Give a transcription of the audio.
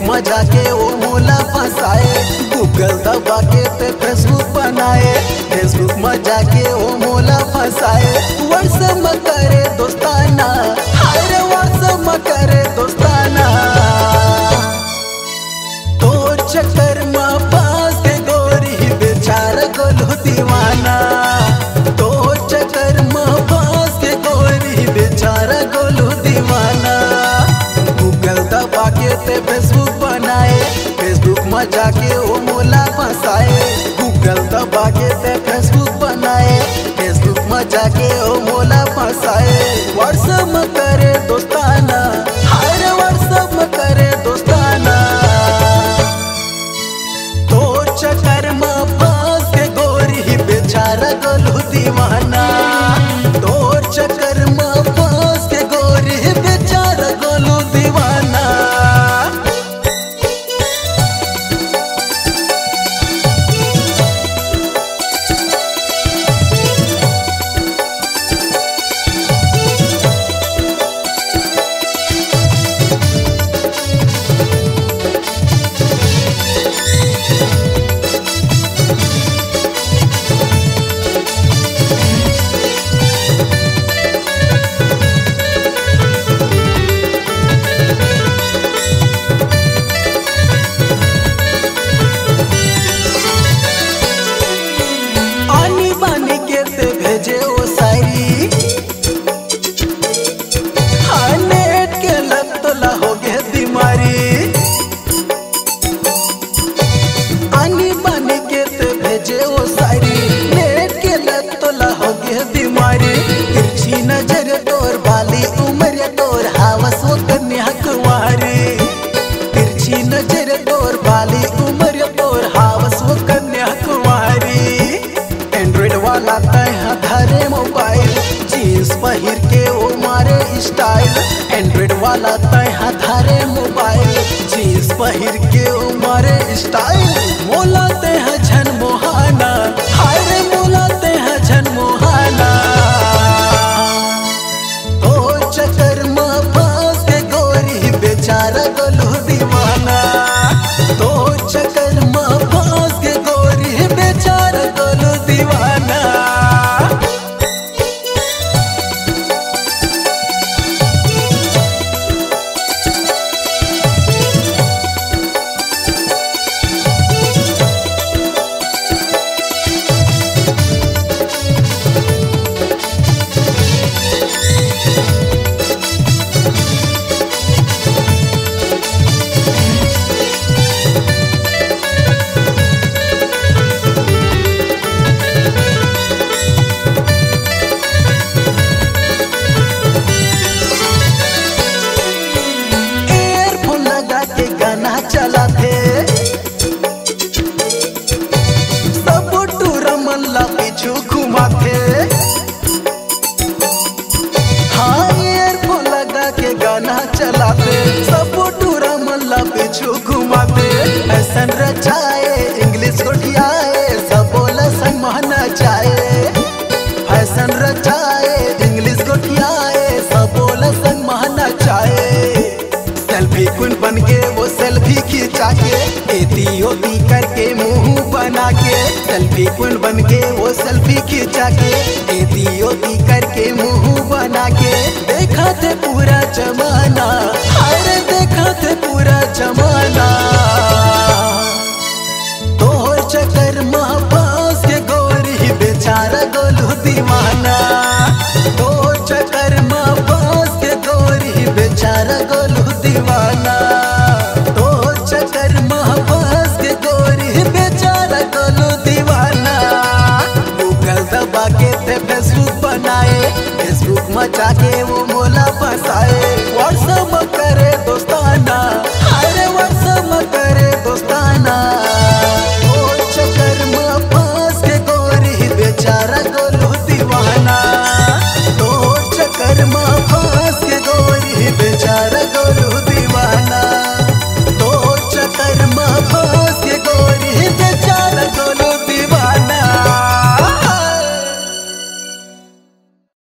Facebook में जाके वो मोला फंसाए, गूगल दबा के ते फेसबुक बनाए, फेसबुक में जाके वो मोला फंसाए, व्हाट्सएप में करे दोस्ताना, हाय व्हाट्सएप में करे दोस्ताना। तो चक्कर में पास के गोरी बेचारा गोलू दीवाना, तो चक्कर में पास के गोरी बेचारा गोलू दीवाना। गूगल दबा के ते फेसबुक बनाए, फेसबुक में जाके वो मोला फंसाए, गूगल दबा के ते फेसबुक बनाए, फेसबुक में जाके वो मोला फंसाए, व्हाट्सएप में करे दोस्ताना, हाय व्हाट्सएप में करे दोस्ताना। तो चक्कर में फंस के गोरी बेचारा गोलू दीवाना, तो चक्कर में फंस के गोरी बेचारा गोलू दीवाना। भेजे वो सारी हाँ नेट के लत तो लाओगे बीमारी, आनी बानी के ते भेजे वो सारी, नेट के लत तो लाओगे बीमारी। तिरछी नजर तोर बाली उम्र तोर हावस वो कन्या कुंवारी, तिरछी नजर तोर बाली उम्र तोर हावस वो कन्या कुंवारी। एंड्रॉइड वाला तैहा धरे मोबाइल, जीन्स पहिर के वो मारे स्टाइल, एंड्रॉइड वाला तैहा धरे मोबाइल, जीन्स पहिर के वो मारे स्टाइल। मोला तैहा झन मोहाना, हाय रे मोला तैहा झन मोहाना। तो चक्कर में फंस के गोरी बेचारा गोलू दीवाना, तो चक्कर में फंस के गोरी बेचारा गोलू दीवाना। चला थे सब टूरा मल्ला पीछू घुमा थे, हाँ ईयरफोन लगा के गाना चला थे, सब टूरा मल्ला पीछू घुमा थे। फैशन रचाए इंग्लिश गोठियाए, सब बोला संग महना चाहे, फैशन रचाए इंग्लिश गोठियाए, सब बोला संग महना चाहे। सेल्फी क्वीन बन के वो सेल्फी खिंचा के, एती करके मुंह बना के, सेल्फी क्वीन बन के वो सेल्फी खिंचा के, एती करके मुंह बना के। देखा थे पूरा जमाना, अरे देखा थे पूरा जमाना। तो चक्कर में फंस के गोरी बेचारा गोलू दीवाना, तो चक्कर में फंस के गोरी बेचारा गोलू दीवाना, तो चक्कर में फंस के गोरी बेचारा गोलू दीवाना। गूगल दबा के ते फेसबुक बनाए, फेसबुक में जाके वो मोला फंसाए, व्हाट्सएप